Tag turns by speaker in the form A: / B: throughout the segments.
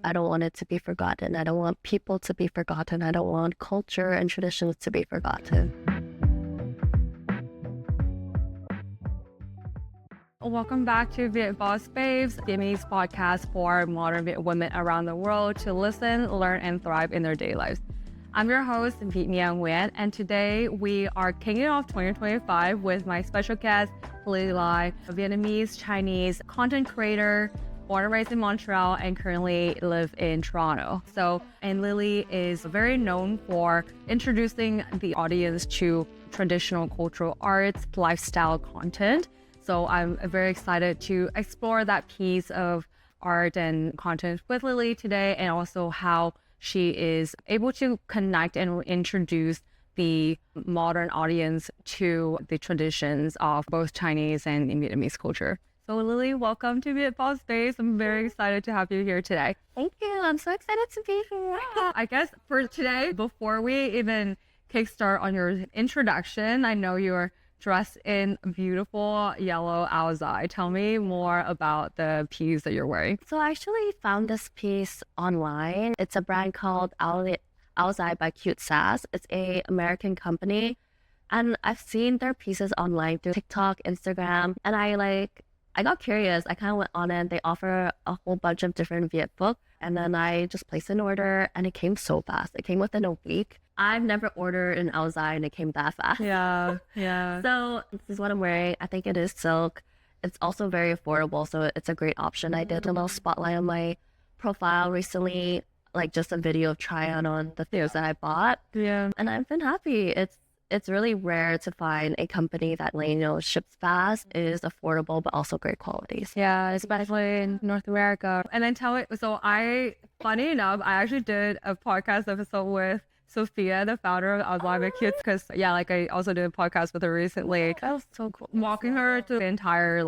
A: I don't want it to be forgotten. I don't want people to be forgotten. I don't want culture and traditions to be forgotten.
B: Welcome back to Viet Boss Babes, Vietnamese podcast for modern Viet women around the world to listen, learn, and thrive in their daily lives. I'm your host, Viet Nguyen, and today we are kicking off 2025 with my special guest, Lili Lai, a Vietnamese-Chinese content creator, born and raised in Montreal and currently live in Toronto. And Lili is very known for introducing the audience to traditional cultural arts, lifestyle content. So I'm very excited to explore that piece of art and content with Lili today, and also how she is able to connect and introduce the modern audience to the traditions of both Chinese and Vietnamese culture. So Lili, welcome to Viet Boss Babes. I'm very excited to have you here today.
A: Thank you. I'm so excited to be here.
B: I guess for today, before we even kickstart on your introduction, I know you're dressed in beautiful yellow alzai. Tell me more about the piece that you're wearing.
A: So I actually found this piece online. It's a brand called Alzai by Cute Sass. It's an American company. And I've seen their pieces online through TikTok, Instagram. And I got curious. I kind of went on it. They offer a whole bunch of different Viet books. And then I just placed an order and it came so fast. It came within a week. I've never ordered an Alzai and it came that fast.
B: Yeah.
A: So this is what I'm wearing. I think it is silk. It's also very affordable, so it's a great option. I did a little spotlight on my profile recently, like just a video of try on the things that I bought.
B: Yeah.
A: And I've been happy. It's really rare to find a company that ships fast, is affordable, but also great qualities.
B: Yeah, especially in North America. And then funny enough, I actually did a podcast episode with Sophia, the founder of Alzai by Cute, because I also did a podcast with her recently.
A: That was so cool.
B: Walking her to the entire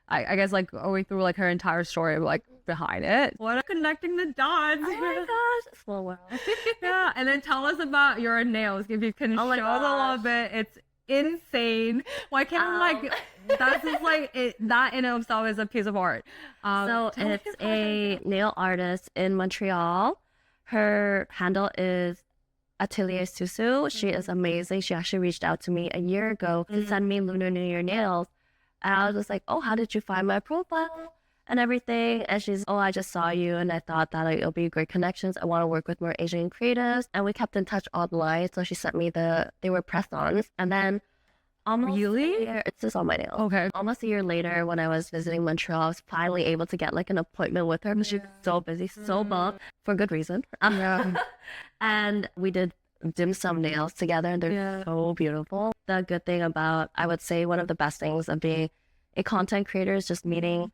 B: I guess going through her entire story of behind it. What a connecting the dots.
A: Oh my gosh, small world.
B: Yeah, and then tell us about your nails if you can show us a little bit. It's insane. Why can't that's just that in itself is a piece of art.
A: So it's a nail artist in Montreal. Her handle is Atelier Susu. She is amazing. She actually reached out to me a year ago to send me Lunar New Year nails. And I was just like, oh, how did you find my profile and everything? And she's, oh, I just saw you and I thought that it'll be great connections. I want to work with more Asian creatives. And we kept in touch online. So she sent me they were press-ons. And then it's just on my nails.
B: Okay.
A: Almost a year later, when I was visiting Montreal, I was finally able to get an appointment with her, but she's so busy, so booked, for good reason. And we did dim sum nails together, and they're so beautiful. The good thing about, I would say, one of the best things of being a content creator is just meeting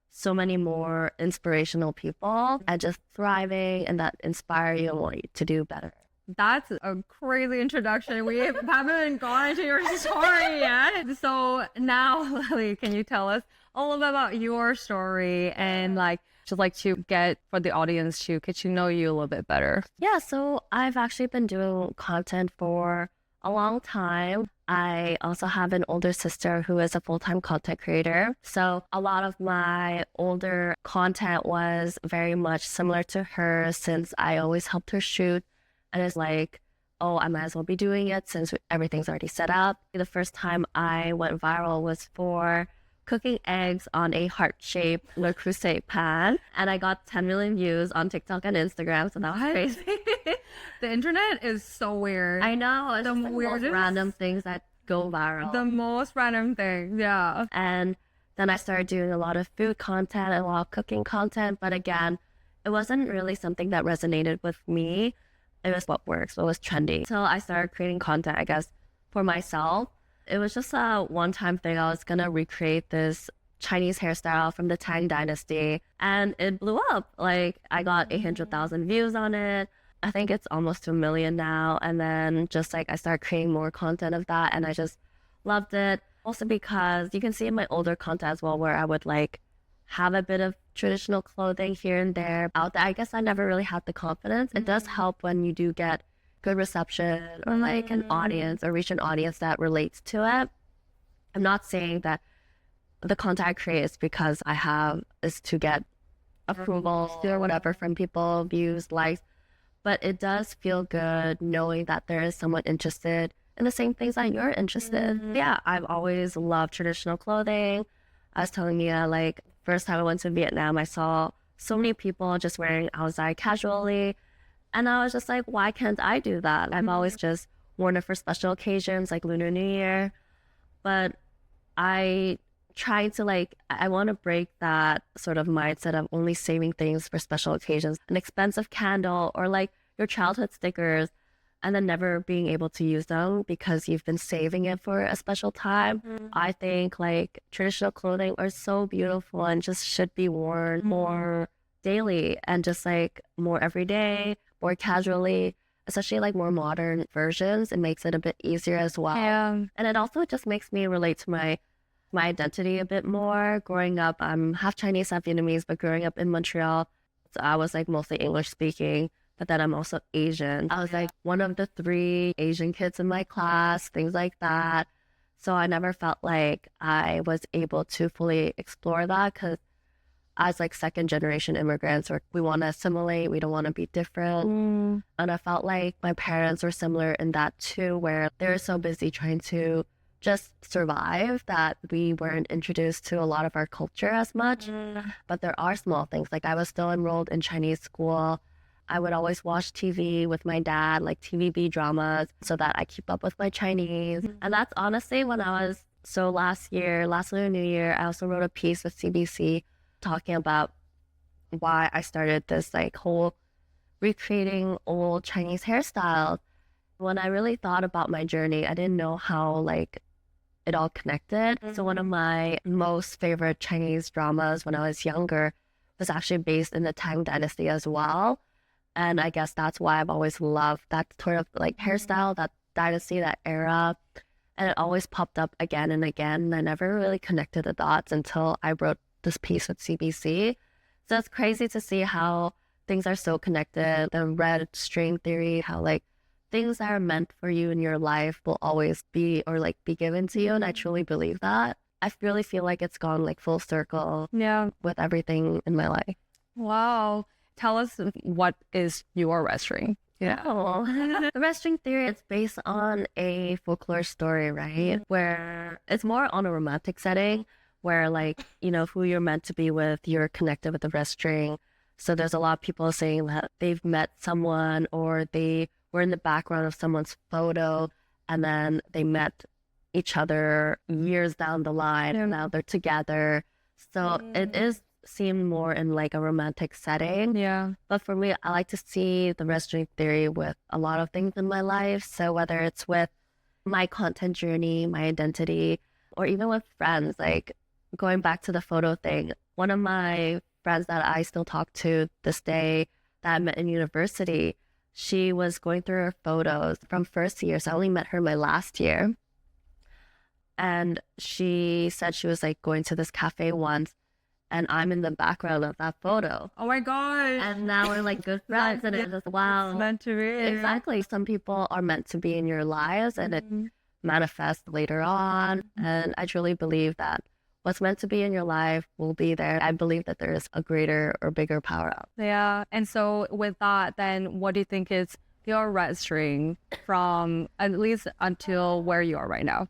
A: so many more inspirational people and just thriving, and that inspire you and want you to do better.
B: That's a crazy introduction. We haven't even gone into your story yet. So now, Lili, can you tell us a little bit about your story and just to get for the audience to get to know you a little bit better?
A: Yeah, so I've actually been doing content for a long time. I also have an older sister who is a full-time content creator. So a lot of my older content was very much similar to her, since I always helped her shoot. And it's oh, I might as well be doing it since everything's already set up. The first time I went viral was for cooking eggs on a heart-shaped Le Creuset pan. And I got 10 million views on TikTok and Instagram, so that was crazy.
B: The internet is so weird.
A: I know. It's the most random things that go viral.
B: The most random things, yeah.
A: And then I started doing a lot of food content and a lot of cooking content. But again, it wasn't really something that resonated with me. It was what works, what was trendy. So I started creating content, I guess, for myself. It was just a one-time thing. I was going to recreate this Chinese hairstyle from the Tang Dynasty, and it blew up. I got 800,000 views on it. I think it's almost to 1 million now. And then just I started creating more content of that, and I just loved it. Also because you can see in my older content as well, where I would have a bit of traditional clothing here and there out there. I guess I never really had the confidence. It does help when you do get good reception or an audience or reach an audience that relates to it. I'm not saying that the content I create is because is to get approval or whatever from people, views, likes. But it does feel good knowing that there is someone interested in the same things that you're interested. Yeah, I've always loved traditional clothing. I was telling you, like, first time I went to Vietnam, I saw so many people just wearing outside casually. And I was just like, why can't I do that? I've always just worn it for special occasions like Lunar New Year. But I try to I want to break that sort of mindset of only saving things for special occasions. An expensive candle or like your childhood stickers and then never being able to use them because you've been saving it for a special time. I think like traditional clothing are so beautiful and just should be worn more daily and just like more everyday, more casually, especially like more modern versions. It makes it a bit easier as well. And it also just makes me relate to my identity a bit more. Growing up, I'm half Chinese, half Vietnamese, but growing up in Montreal, so I was like mostly English speaking, but then I'm also Asian. I was like one of the 3 Asian kids in my class, things like that. So I never felt like I was able to fully explore that because as like second generation immigrants, we want to assimilate, we don't want to be different. And I felt like my parents were similar in that too, where they're so busy trying to just survive that we weren't introduced to a lot of our culture as much. But there are small things. Like I was still enrolled in Chinese school. I would always watch TV with my dad, like TVB dramas, so that I keep up with my Chinese. And that's honestly when I was, so last Lunar New Year, I also wrote a piece with CBC talking about why I started this like whole recreating old Chinese hairstyles. When I really thought about my journey, I didn't know how like it all connected. So one of my most favorite Chinese dramas when I was younger was actually based in the Tang Dynasty as well. And I guess that's why I've always loved that sort of like hairstyle, that dynasty, that era. And it always popped up again and again. And I never really connected the dots until I wrote this piece with CBC. So it's crazy to see how things are so connected. The red string theory, how like things that are meant for you in your life will always be or like be given to you. And I truly believe that. I really feel like it's gone like full circle with everything in my life.
B: Wow. Tell us, what is your red string?
A: The red string theory is based on a folklore story, right? Where it's more on a romantic setting where like, you know, who you're meant to be with, you're connected with the red string. So there's a lot of people saying that they've met someone or they were in the background of someone's photo and then they met each other years down the line and now they're together. So it is seen more in like a romantic setting. But for me, I like to see the red string theory with a lot of things in my life. So whether it's with my content journey, my identity, or even with friends, like going back to the photo thing, one of my friends that I still talk to this day that I met in university, she was going through her photos from first year. So I only met her my last year. And she said she was like going to this cafe once and I'm in the background of that photo.
B: Oh my God.
A: And now we're like good friends and it's just, wow.
B: It's meant to be.
A: Exactly. Some people are meant to be in your lives and it manifests later on. And I truly believe that what's meant to be in your life will be there. I believe that there is a greater or bigger power out.
B: And so with that, then what do you think is your red string from at least until where you are right now?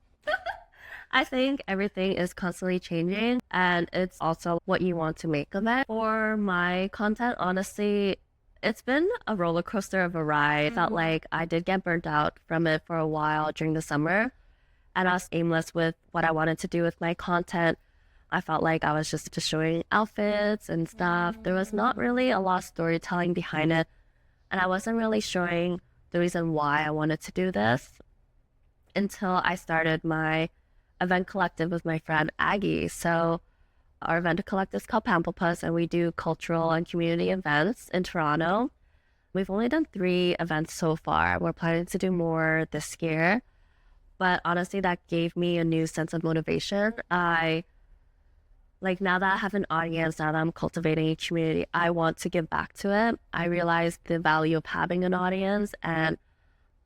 A: I think everything is constantly changing and it's also what you want to make of it. For my content, honestly, it's been a roller coaster of a ride. I felt like I did get burnt out from it for a while during the summer and I was aimless with what I wanted to do with my content. I felt like I was just showing outfits and stuff. There was not really a lot of storytelling behind it and I wasn't really showing the reason why I wanted to do this until I started my event collective with my friend Aggie. So our event collective is called Pamplepuss and we do cultural and community events in Toronto. We've only done 3 events so far. We're planning to do more this year. But honestly, that gave me a new sense of motivation. Now that I have an audience, now that I'm cultivating a community, I want to give back to it. I realized the value of having an audience and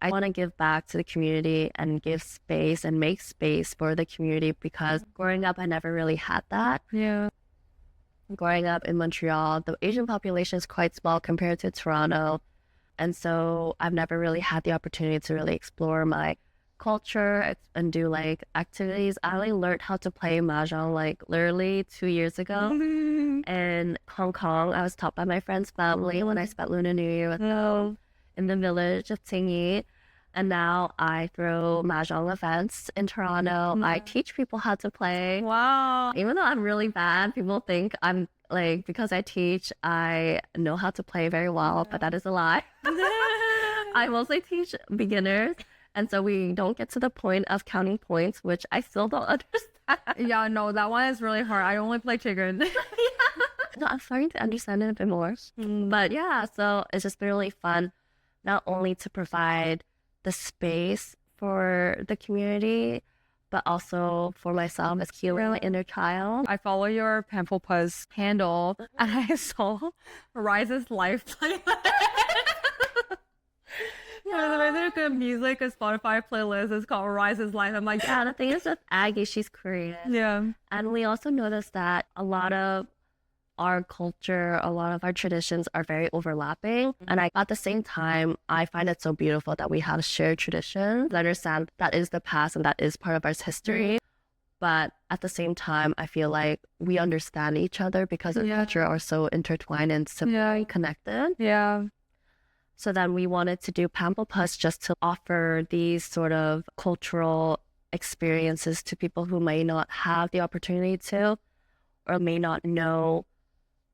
A: I want to give back to the community and give space and make space for the community because growing up, I never really had that. growing up in Montreal, the Asian population is quite small compared to Toronto. And so I've never really had the opportunity to really explore my culture and do like activities. I only learned how to play mahjong like literally 2 years ago in Hong Kong. I was taught by my friend's family when I spent Lunar New Year with them in the village of Tingy. And now I throw mahjong events in Toronto. I teach people how to play.
B: Wow.
A: Even though I'm really bad, people think I'm like, because I teach, I know how to play very well, but that is a lie. I mostly teach beginners. And so we don't get to the point of counting points, which I still don't understand.
B: Yeah, no, that one is really hard. I only play chicken.
A: No, I'm starting to understand it a bit more. But yeah, so it's just been really fun, not only to provide the space for the community, but also for myself as healing my inner child.
B: I follow your Pamplepuss handle and I saw Rise's life playlist. There's a good music, a Spotify playlist. It's called Rise's Life. I'm like,
A: Yeah, the thing is with Aggie, she's Korean.
B: yeah.
A: And we also noticed that a lot of our culture, a lot of our traditions are very overlapping. And at the same time, I find it so beautiful that we have shared traditions. I understand that is the past and that is part of our history. But at the same time, I feel like we understand each other because our culture are so intertwined and simply connected.
B: Yeah.
A: So then we wanted to do Pamplepuss just to offer these sort of cultural experiences to people who may not have the opportunity to, or may not know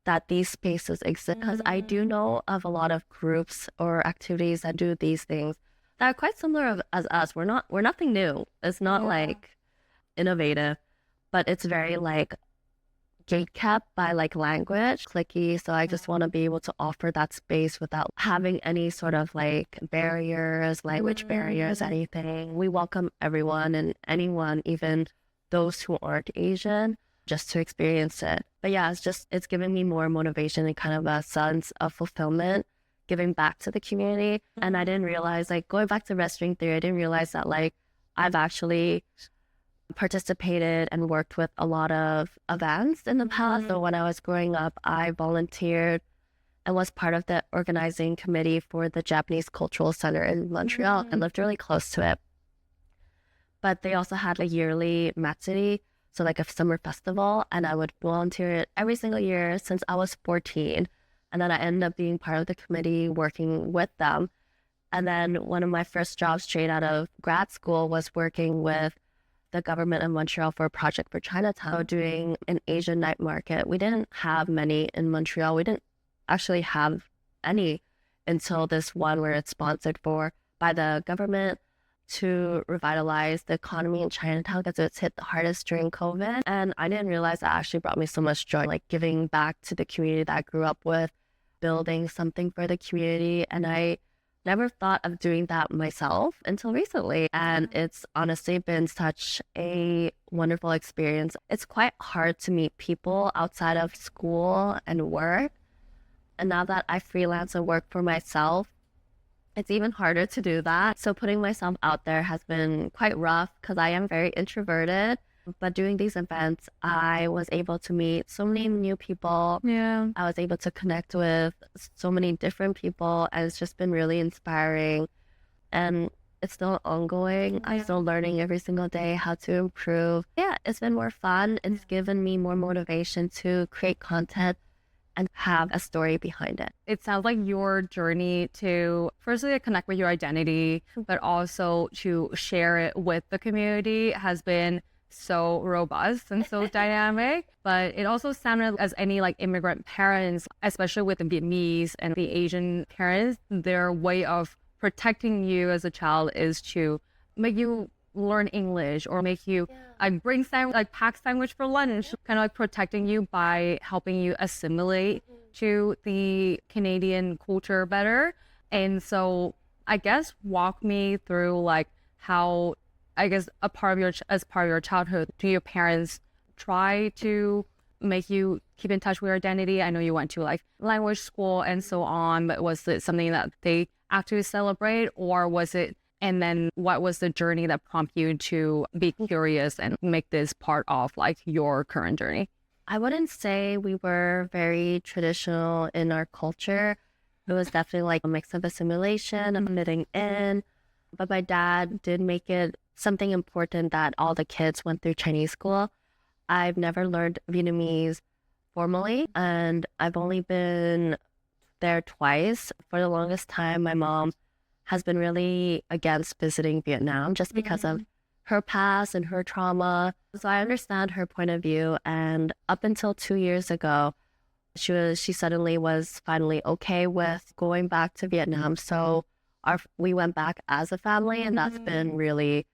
A: that these spaces exist. Because I do know of a lot of groups or activities that do these things that are quite similar as us. We're nothing new. It's not like innovative, but it's very like gatekept by like language, clicky. So I just want to be able to offer that space without having any sort of like barriers, language barriers, anything. We welcome everyone and anyone, even those who aren't Asian, just to experience it. But yeah, it's giving me more motivation and kind of a sense of fulfillment, giving back to the community. And I didn't realize, like going back to red string theory, I didn't realize that like I've actually participated and worked with a lot of events in the past. So when I was growing up, I volunteered and was part of the organizing committee for the Japanese Cultural Center in Montreal and lived really close to it. But they also had a yearly matsuri, so like a summer festival, and I would volunteer it every single year since I was 14. And then I ended up being part of the committee working with them. And then one of my first jobs straight out of grad school was working with the government of Montreal for a project for Chinatown, doing an Asian night market. We didn't have many in Montreal. We didn't actually have any until this one where it's sponsored by the government to revitalize the economy in Chinatown because it's hit the hardest during COVID. And I didn't realize that actually brought me so much joy, like giving back to the community that I grew up with, building something for the community. And I never thought of doing that myself until recently. And it's honestly been such a wonderful experience. It's quite hard to meet people outside of school and work. And now that I freelance and work for myself, it's even harder to do that. So putting myself out there has been quite rough because I am very introverted. But doing these events, I was able to meet so many new people.
B: Yeah.
A: I was able to connect with so many different people, and it's just been really inspiring. And it's still ongoing. I'm still learning every single day how to improve. Yeah, it's been more fun. It's given me more motivation to create content and have a story behind it.
B: It sounds like your journey to firstly connect with your identity, but also to share it with the community has been so robust and so dynamic. But it also sounded as any like immigrant parents, especially with the Vietnamese and the Asian parents, their way of protecting you as a child is to make you learn English or make you pack sandwich for lunch, kind of like protecting you by helping you assimilate to the Canadian culture better. And so I guess walk me through like how, I guess, as part of your childhood, do your parents try to make you keep in touch with your identity? I know you went to like language school and so on, but was it something that they actually celebrate, or was it? And then what was the journey that prompted you to be curious and make this part of like your current journey?
A: I wouldn't say we were very traditional in our culture. It was definitely like a mix of assimilation and fitting in. But my dad did make it something important that all the kids went through Chinese school. I've never learned Vietnamese formally, and I've only been there twice. For the longest time, my mom has been really against visiting Vietnam just because of her past and her trauma. So I understand her point of view. And up until 2 years ago, she suddenly was finally okay with going back to Vietnam. So we went back as a family, and that's been really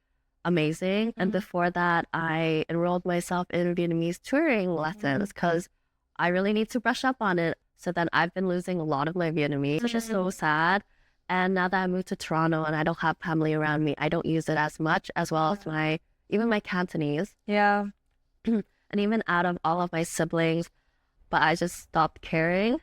A: amazing. And before that, I enrolled myself in Vietnamese touring lessons because I really need to brush up on it. So then I've been losing a lot of my Vietnamese, which is so sad. And now that I moved to Toronto and I don't have family around me, I don't use it as much, as well as even my Cantonese.
B: Yeah.
A: And even out of all of my siblings, but I just stopped caring.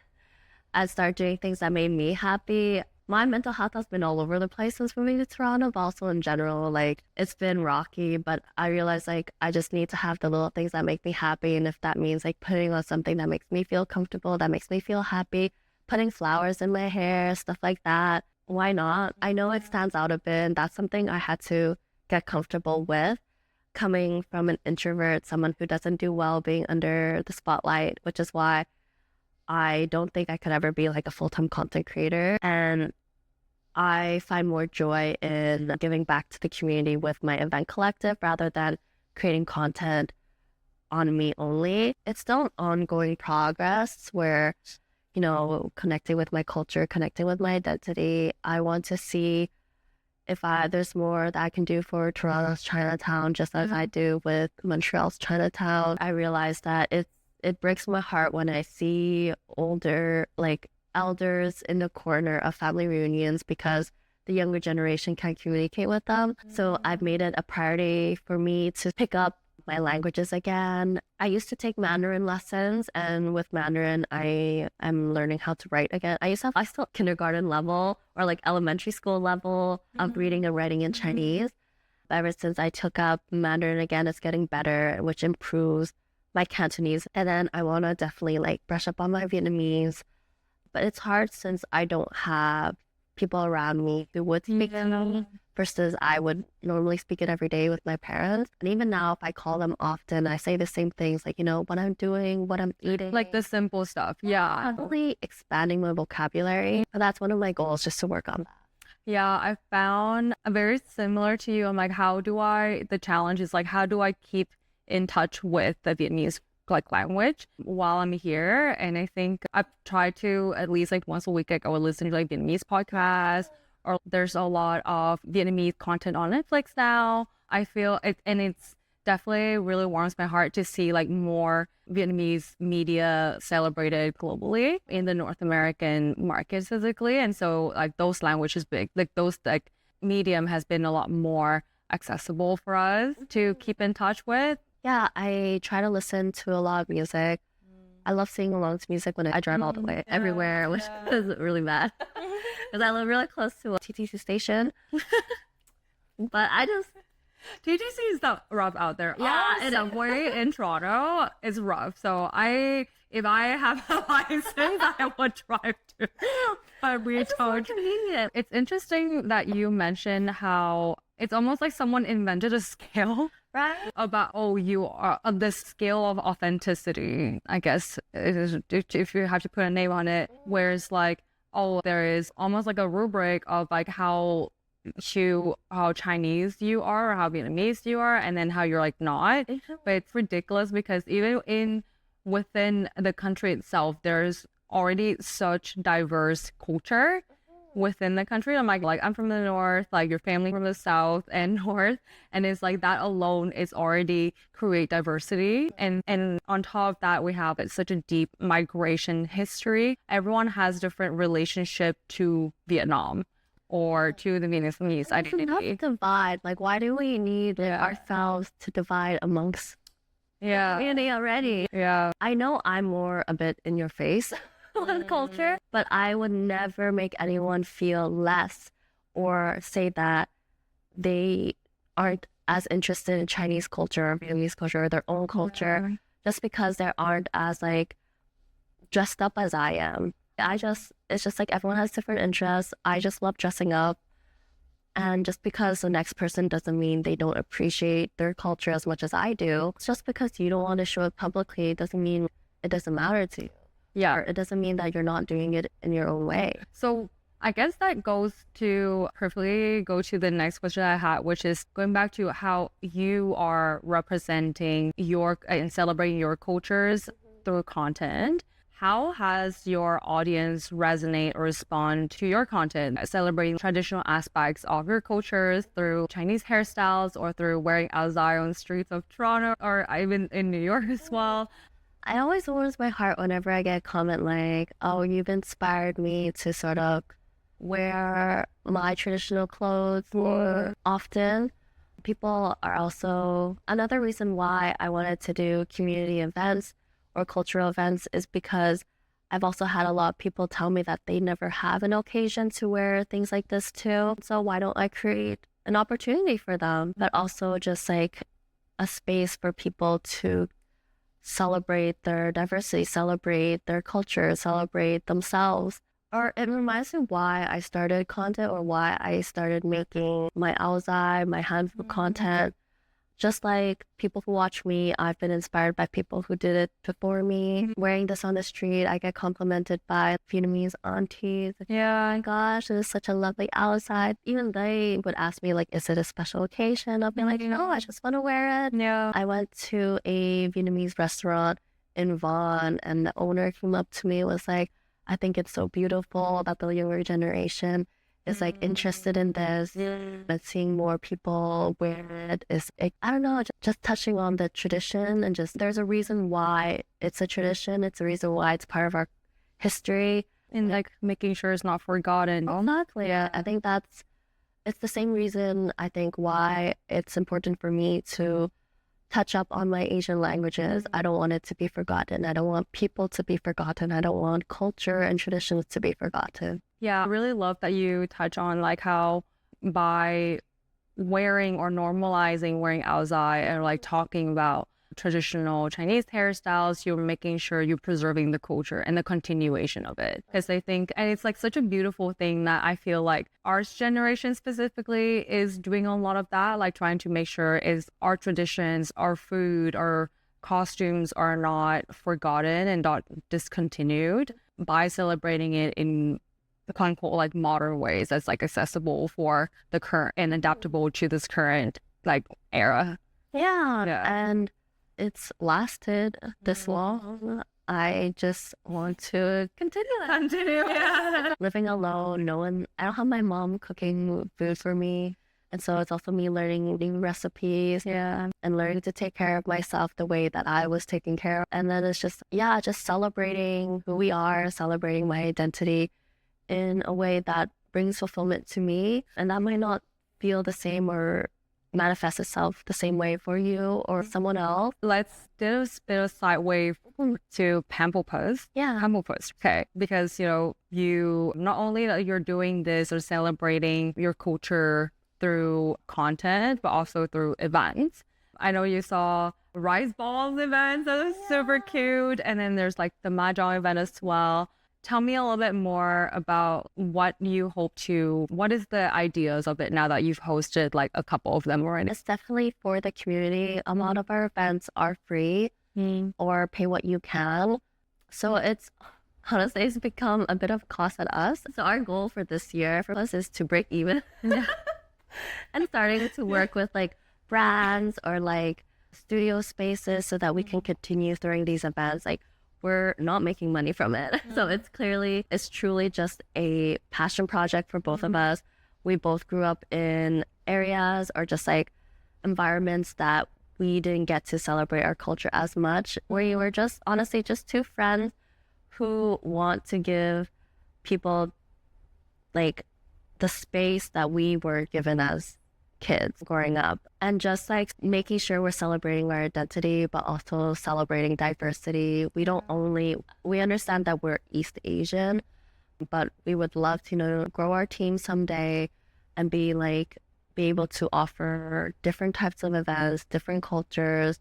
A: I started doing things that made me happy. My mental health has been all over the place since moving to Toronto, but also in general, like it's been rocky, but I realized like I just need to have the little things that make me happy. And if that means like putting on something that makes me feel comfortable, that makes me feel happy, putting flowers in my hair, stuff like that, why not? I know it stands out a bit, and that's something I had to get comfortable with. Coming from an introvert, someone who doesn't do well being under the spotlight, which is why I don't think I could ever be like a full-time content creator. And I find more joy in giving back to the community with my event collective rather than creating content on me only. It's still an ongoing progress where, connecting with my culture, connecting with my identity. I want to see if there's more that I can do for Toronto's Chinatown, just as I do with Montreal's Chinatown. I realize that it breaks my heart when I see older, like elders in the corner of family reunions because the younger generation can't communicate with them. So I've made it a priority for me to pick up my languages again. I used to take Mandarin lessons, and with Mandarin, I am learning how to write again. I still kindergarten level or like elementary school level of reading and writing in Chinese. Ever since I took up Mandarin again, it's getting better, which improves my Cantonese. And then I want to definitely like brush up on my Vietnamese. But it's hard since I don't have people around me who would speak to me versus I would normally speak it every day with my parents. And even now, if I call them often, I say the same things like, what I'm doing, what I'm eating.
B: Like the simple stuff. Yeah.
A: Probably expanding my vocabulary. But that's one of my goals, just to work on that.
B: Yeah, I found very similar to you. I'm like, the challenge is like, how do I keep in touch with the Vietnamese like language while I'm here? And I think I've tried to at least like once a week, like I would listen to like Vietnamese podcasts, or there's a lot of Vietnamese content on Netflix now. I feel it, and it's definitely really warms my heart to see like more Vietnamese media celebrated globally in the North American market physically. And so like those languages big, like those like medium has been a lot more accessible for us to keep in touch with.
A: Yeah, I try to listen to a lot of music. I love singing along to music when I drive all the way everywhere, which is really bad because I live really close to a TTC station. But
B: TTC is the rough out there.
A: Yeah,
B: Our subway in Toronto is rough. So if I have a license, I would drive to. But
A: it's just more convenient.
B: It's interesting that you mentioned how it's almost like someone invented a scale,
A: right?
B: About you are the scale of authenticity. I guess it is, if you have to put a name on it. Whereas like there is almost like a rubric of like how Chinese you are or how Vietnamese you are, and then how you're like not. But it's ridiculous because even within the country itself, there's already such diverse culture within the country. I'm like I'm from the north, like your family from the south and north, and it's like that alone is already create diversity. And on top of that, we have such a deep migration history. Everyone has different relationship to Vietnam or to the Vietnamese identity.
A: Enough divide. Like, why do we need ourselves to divide amongst community already?
B: Yeah.
A: I know I'm more a bit in your face with culture, but I would never make anyone feel less or say that they aren't as interested in Chinese culture or Vietnamese culture or their own culture just because they aren't as like dressed up as I am. It's just like everyone has different interests. I just love dressing up. And just because the next person doesn't mean they don't appreciate their culture as much as I do. It's just because you don't want to show it publicly, it doesn't mean it doesn't matter to you.
B: Yeah.
A: Or it doesn't mean that you're not doing it in your own way.
B: So I guess that goes to perfectly go to the next question I had, which is going back to how you are representing your and celebrating your cultures through content. How has your audience resonate or respond to your content, celebrating traditional aspects of your cultures through Chinese hairstyles or through wearing azai on the streets of Toronto or even in New York as well?
A: I always warms my heart whenever I get a comment like, oh, you've inspired me to sort of wear my traditional clothes more often. People are also, another reason why I wanted to do community events or cultural events is because I've also had a lot of people tell me that they never have an occasion to wear things like this too. So why don't I create an opportunity for them, but also just like a space for people to celebrate their diversity, celebrate their culture, celebrate themselves. Or it reminds me why I started content or why I started making my Aozai, my hand food content. Just like people who watch me, I've been inspired by people who did it before me. Wearing this on the street, I get complimented by Vietnamese aunties.
B: Yeah.
A: Oh my gosh, it is such a lovely outside. Even they would ask me, like, is it a special occasion? I'll be like, no, I just want to wear it.
B: Yeah.
A: I went to a Vietnamese restaurant in Vaughan, and the owner came up to me and was like, I think it's so beautiful that the younger generation is like interested in this, but seeing more people wear it is, I don't know, just touching on the tradition and just there's a reason why it's a tradition. It's a reason why it's part of our history.
B: And like making sure it's not forgotten.
A: Exactly. Yeah. I think it's the same reason I think why it's important for me to touch up on my Asian languages. I don't want it to be forgotten. I don't want people to be forgotten. I don't want culture and traditions to be forgotten.
B: Yeah, I really love that you touch on like how by wearing or normalizing wearing aozai or like talking about traditional Chinese hairstyles, you're making sure you're preserving the culture and the continuation of it. Because I think, and it's like such a beautiful thing that I feel like our generation specifically is doing a lot of that, like trying to make sure is our traditions, our food, our costumes are not forgotten and not discontinued by celebrating it in the quote unquote like modern ways that's like accessible for the current and adaptable to this current like era.
A: Yeah. And it's lasted this long. I just want to continue that.
B: Yeah.
A: Living alone, I don't have my mom cooking food for me. And so it's also me learning new recipes, and learning to take care of myself the way that I was taken care of. And then it's just celebrating who we are, celebrating my identity in a way that brings fulfillment to me. And that might not feel the same or manifest itself the same way for you or someone else.
B: Let's do a bit of sideway to Pamplepuss.
A: Yeah.
B: Pamplepuss. Okay. Because, you not only that you're doing this or celebrating your culture through content, but also through events. I know you saw rice balls events. That was super cute. And then there's like the Mahjong event as well. Tell me a little bit more about what is the ideas of it now that you've hosted like a couple of them already?
A: It's definitely for the community. A lot of our events are free or pay what you can. So it's become a bit of a cost at us. So our goal for this year for us is to break even and starting to work with like brands or like studio spaces so that we can continue throwing these events. Like, we're not making money from it. So it's truly just a passion project for both of us. We both grew up in areas or just like environments that we didn't get to celebrate our culture as much. We were just honestly just two friends who want to give people like the space that we were given as kids growing up, and just like making sure we're celebrating our identity but also celebrating diversity. We understand that we're East Asian, but we would love to grow our team someday and be able to offer different types of events, different cultures,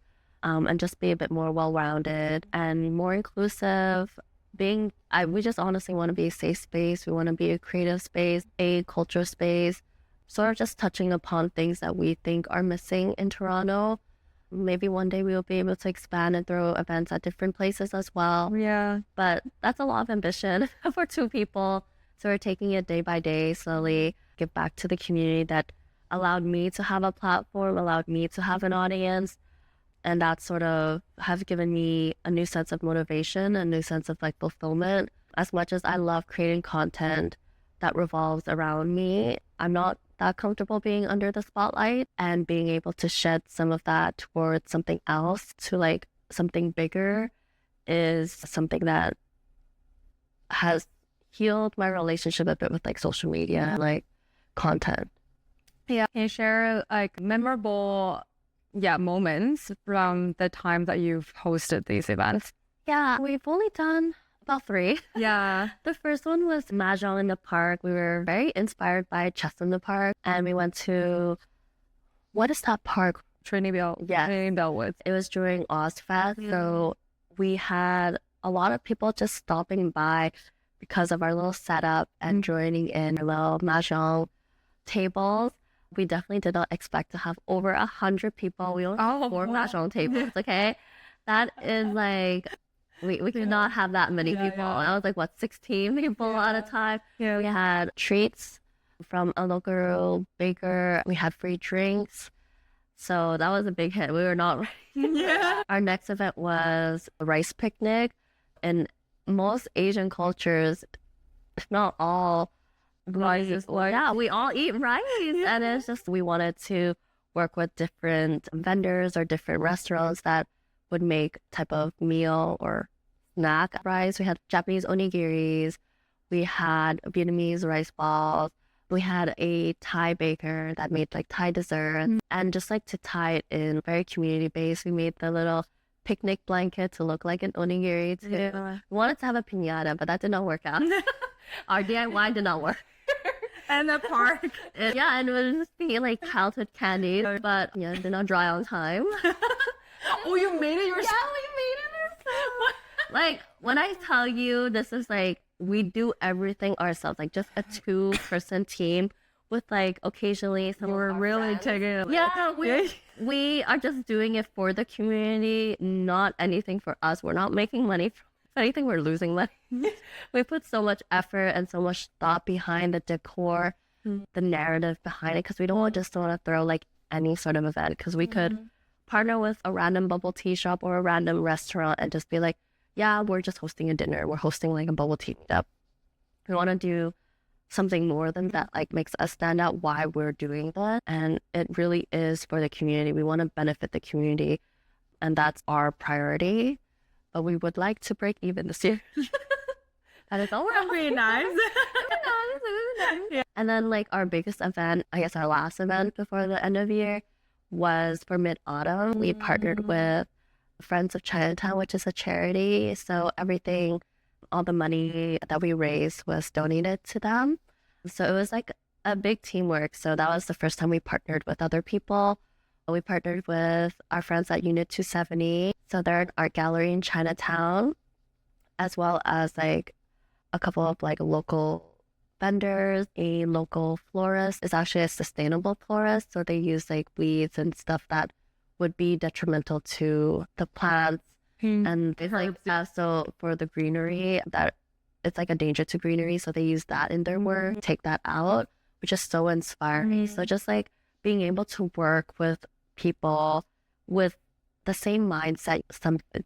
A: and just be a bit more well-rounded and more inclusive. We just honestly want to be a safe space. We want to be a creative space, a culture space, sort of just touching upon things that we think are missing in Toronto. Maybe one day we will be able to expand and throw events at different places as well.
B: Yeah.
A: But that's a lot of ambition for two people. So we're taking it day by day, slowly give back to the community that allowed me to have a platform, allowed me to have an audience. And that sort of has given me a new sense of motivation, a new sense of like fulfillment. As much as I love creating content that revolves around me, I'm not that comfortable being under the spotlight, and being able to shed some of that towards something else, to like something bigger, is something that has healed my relationship a bit with like social media and like content.
B: Yeah. Can you share like memorable moments from the time that you've hosted these events?
A: Yeah, we've only done about 3.
B: Yeah.
A: The first one was Mahjong in the park. We were very inspired by chess in the park, and we went to, what is that park?
B: Trinity Bell.
A: Yes.
B: Trinity Bellwoods.
A: It was during Ozfest, so we had a lot of people just stopping by because of our little setup and joining in our little Mahjong tables. We definitely did not expect to have over 100 people. We only have 4 Mahjong tables, okay? That is like, we could not have that many people. I was like, 16 people at a time.
B: Yeah.
A: We had treats from a local baker. We had free drinks. So that was a big hit. We were not ready.
B: Yeah.
A: Our next event was a rice picnic. In most Asian cultures, if not all,
B: Rice is like...
A: Yeah, we all eat rice. And it's just, we wanted to work with different vendors or different restaurants that would make type of meal or snack rice. We had Japanese onigiris. We had Vietnamese rice balls. We had a Thai baker that made like Thai dessert. And just like to tie it in very community based, we made the little picnic blanket to look like an onigiri too.
B: Yeah.
A: We wanted to have a piñata, but that did not work out. Our DIY did not work.
B: And the park.
A: And it would just be like childhood candy, but it did not dry on time.
B: Oh, you made it yourself?
A: Yeah, we made it ourselves. Like, when I tell you, this is like, we do everything ourselves, like just a 2-person team with like occasionally some
B: We're
A: of our
B: really
A: friends.
B: taking it.
A: Yeah, we are just doing it for the community, not anything for us. We're not making money. If anything, we're losing money. We put so much effort and so much thought behind the decor, the narrative behind it, because we don't just want to throw like any sort of event, because we could partner with a random bubble tea shop or a random restaurant and just be like, yeah, we're just hosting a dinner. We're hosting like a bubble tea meetup. We want to do something more than that, like makes us stand out why we're doing that. And it really is for the community. We want to benefit the community, and that's our priority. But we would like to break even this year. That is all we're
B: Pretty nice.
A: Yeah. And then like our biggest event, I guess our last event before the end of the year, was for Mid-Autumn. We partnered with Friends of Chinatown, which is a charity. So everything, all the money that we raised was donated to them. So it was like a big teamwork. So that was the first time we partnered with other people. We partnered with our friends at Unit 270. So they're an art gallery in Chinatown, as well as like a couple of like local vendors. A local florist is actually a sustainable florist. So they use like weeds and stuff that would be detrimental to the plants. And it's like, so for the greenery, that it's like a danger to greenery. So they use that in their work, take that out, which is so inspiring. So just like being able to work with people with the same mindset,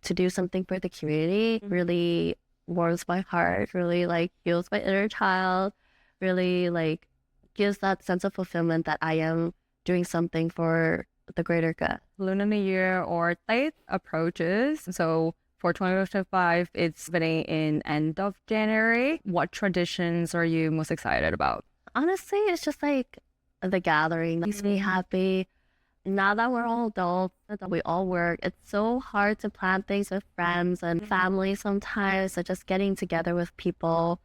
A: to do something for the community, really warms my heart, really like heals my inner child, really like gives that sense of fulfillment that I am doing something for the greater good.
B: Lunar New Year or Tet approaches. So for 2025, it's happening in end of January. What traditions are you most excited about?
A: Honestly, it's just like the gathering makes me happy. Now that we're all adults, that we all work, it's so hard to plan things with friends and family sometimes. So just getting together with people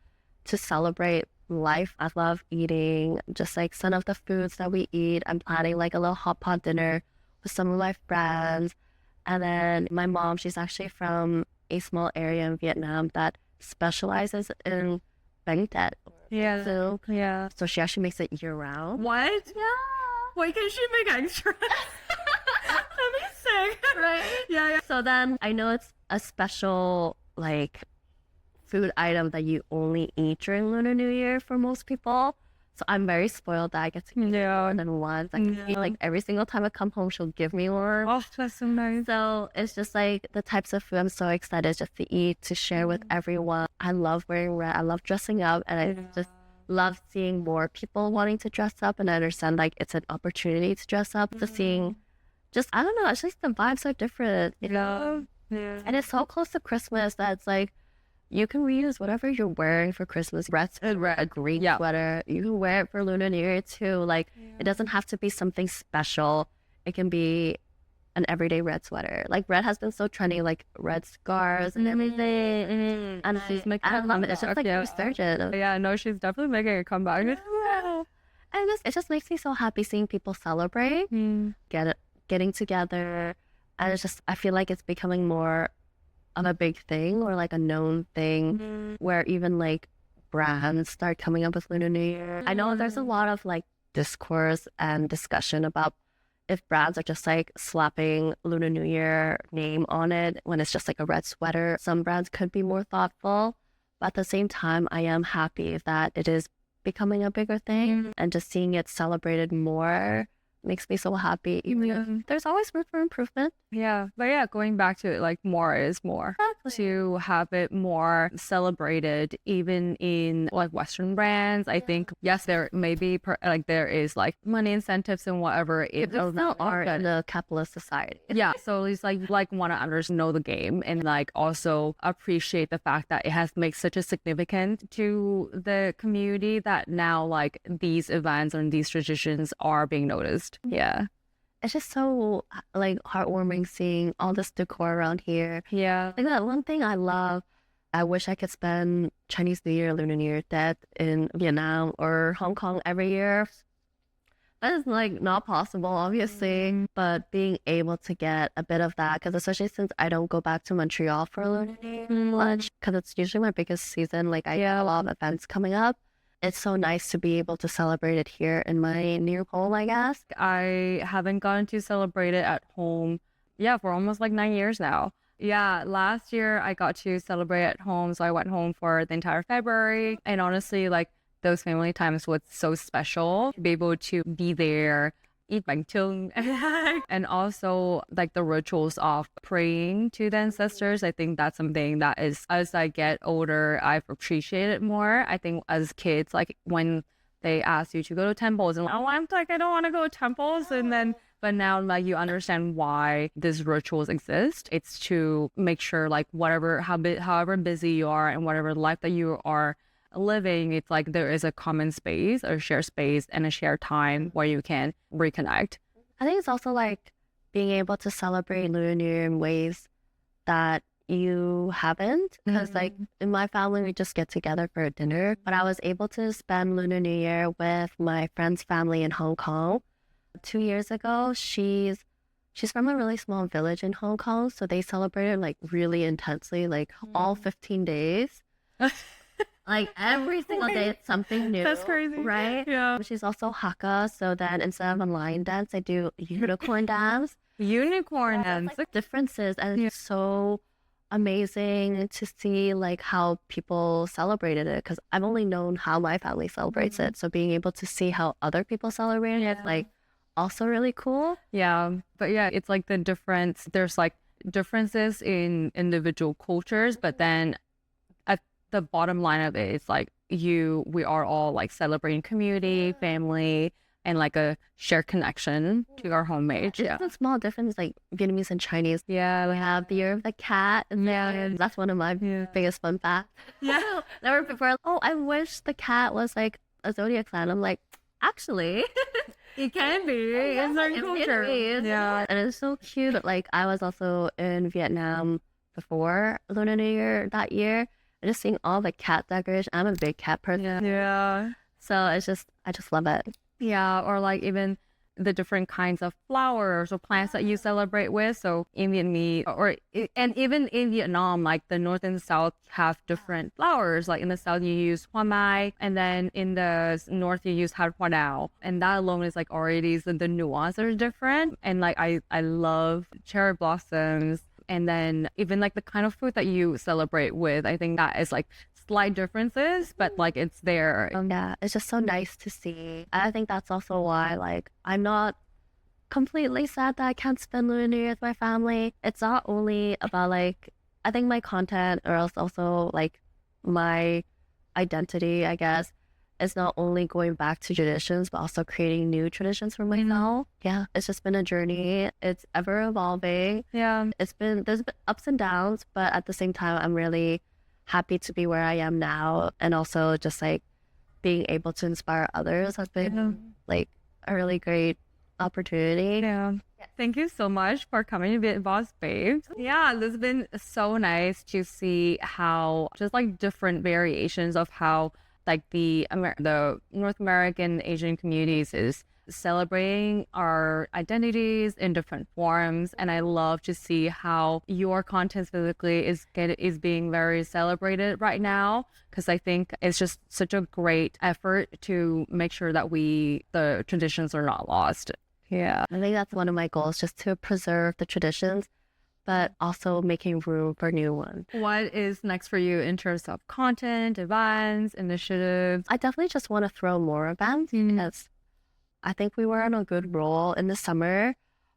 A: to celebrate life. I love eating just like some of the foods that we eat. I'm planning like a little hot pot dinner with some of my friends And then my mom, she's actually from a small area in Vietnam that specializes in bánh tét.
B: Yeah.
A: So,
B: Yeah.
A: so she actually makes it year round.
B: What?
A: Yeah.
B: Why can she make extra? Amazing.
A: Right?
B: Yeah, yeah.
A: So then I know it's a special like food item that you only eat during Lunar New Year for most people. So I'm very spoiled that I get to eat it more than once. Like every single time I come home, she'll give me one.
B: Oh, that's so nice.
A: So it's just like the types of food I'm so excited just to eat, to share with everyone. I love wearing red. I love dressing up, and I just love seeing more people wanting to dress up. And I understand like it's an opportunity to dress up, to seeing just, I don't know, it's just the vibes are different, you know?
B: Yeah.
A: And it's so close to Christmas that it's like, you can reuse whatever you're wearing for Christmas. A green sweater. You can wear it for Lunar New Year too. Like, it doesn't have to be something special. It can be an everyday red sweater. Like, red has been so trendy, like red scarves and everything. And
B: She's making
A: I
B: a
A: love it. It's just
B: comeback,
A: like resurgent.
B: Yeah, no, she's definitely making a comeback.
A: And it just makes me so happy seeing people celebrate, getting together. And it's just, I feel like it's becoming more of a big thing, or like a known thing, where even like brands start coming up with Lunar New Year. I know there's a lot of like discourse and discussion about if brands are just like slapping Lunar New Year name on it when it's just like a red sweater. Some brands could be more thoughtful, but at the same time, I am happy that it is becoming a bigger thing, and just seeing it celebrated more makes me so happy. Even though there's always room for improvement.
B: Yeah, but yeah, going back to it, like more is more. To have it more celebrated, even in like Western brands, I think yes, there may be like there is like money incentives and whatever. It
A: still are in the capitalist society.
B: Yeah, so it's like want to understand, know the game, and like also appreciate the fact that it has made such a significant to the community that now like these events and these traditions are being noticed. Yeah.
A: It's just so like heartwarming seeing all this decor around here.
B: Yeah.
A: Like that one thing I love, I wish I could spend Chinese New Year, Lunar New Year dead in Vietnam or Hong Kong every year. That is like not possible, obviously, but being able to get a bit of that, because especially since I don't go back to Montreal for Lunar New Year much, because it's usually my biggest season, like I have a lot of events coming up. It's so nice to be able to celebrate it here in my new home, I guess.
B: I haven't gotten to celebrate it at home, for almost like 9 years now. Yeah, last year I got to celebrate at home, so I went home for the entire February. And honestly, like those family times was so special to be able to be there, eat bánh chưng, and also like the rituals of praying to the ancestors. I think that's something that is, as I get older, I've appreciated more. I think as kids, like when they ask you to go to temples, and I'm like, I don't want to go to temples, and then but now like you understand why these rituals exist. It's to make sure like however busy you are and whatever life that you are living, it's like there is a common space, a shared space, and a shared time where you can reconnect.
A: I think it's also like being able to celebrate Lunar New Year in ways that you haven't, because like in my family we just get together for a dinner, but I was able to spend Lunar New Year with my friend's family in Hong Kong 2 years ago. She's from a really small village in Hong Kong, so they celebrated like really intensely, like all 15 days. Like every single day it's something new.
B: That's crazy.
A: Right?
B: Yeah.
A: She's also Hakka, so then instead of a lion dance, I do unicorn dance.
B: Unicorn dance.
A: Like differences, and it's so amazing to see like how people celebrated it, because I've only known how my family celebrates it. So being able to see how other people celebrate it, like also really cool.
B: Yeah. But yeah, it's like the difference. There's like differences in individual cultures, but then the bottom line of it is like we are all like celebrating community, family, and like a shared connection to our homemade.
A: It's a small difference, like Vietnamese and Chinese.
B: Yeah,
A: we have the year of the cat, and that's one of my biggest fun facts.
B: Yeah.
A: There were people like, oh, I wish the cat was like a zodiac sign. I'm like, actually,
B: it can be in certain cultures.
A: Yeah, and it's so cute. Like I was also in Vietnam before Lunar New Year that year. And just seeing all the cat decoration. I'm a big cat person.
B: Yeah.
A: So I just love it.
B: Yeah, or like even the different kinds of flowers or plants that you celebrate with. So in Vietnamese and even in Vietnam, like the north and south have different flowers. Like in the south you use hoa mai, and then in the north you use hạt hoa đào. And that alone is like already the nuance are different. And like I love cherry blossoms. And then even like the kind of food that you celebrate with, I think that is like slight differences, but like it's there.
A: Yeah, it's just so nice to see. I think that's also why like I'm not completely sad that I can't spend Lunar New Year with my family. It's not only about like, I think my content or else also like my identity, I guess, is not only going back to traditions, but also creating new traditions for myself. Yeah, it's just been a journey. It's ever evolving.
B: Yeah.
A: There's been ups and downs, but at the same time, I'm really happy to be where I am now. And also just like being able to inspire others has been like a really great opportunity.
B: Yeah. Thank you so much for coming to Viet Boss Babes. Yeah, this has been so nice to see how just like different variations of how like the North American Asian communities is celebrating our identities in different forms. And I love to see how your content physically is being very celebrated right now, because I think it's just such a great effort to make sure that the traditions are not lost. Yeah.
A: I think that's one of my goals, just to preserve the traditions, but also making room for new ones.
B: What is next for you in terms of content, events, initiatives?
A: I definitely just want to throw more events because I think we were on a good roll in the summer,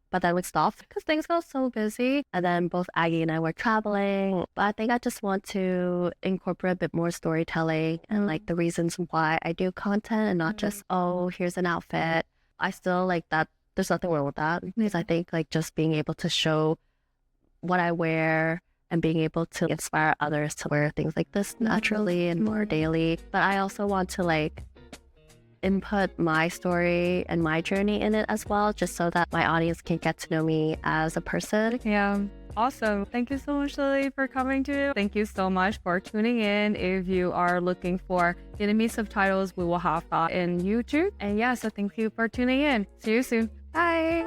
A: but then we stopped because things got so busy. And then both Aggie and I were traveling. But I think I just want to incorporate a bit more storytelling and like the reasons why I do content and not just, oh, here's an outfit. I still like that. There's nothing wrong with that because I think like just being able to show what I wear and being able to inspire others to wear things like this naturally and more daily. But I also want to like input my story and my journey in it as well, just so that my audience can get to know me as a person.
B: Yeah. Awesome. Thank you so much, Lili, for coming to. Thank you so much for tuning in. If you are looking for Vietnamese subtitles, we will have that in YouTube. And yeah, so thank you for tuning in. See you soon. Bye.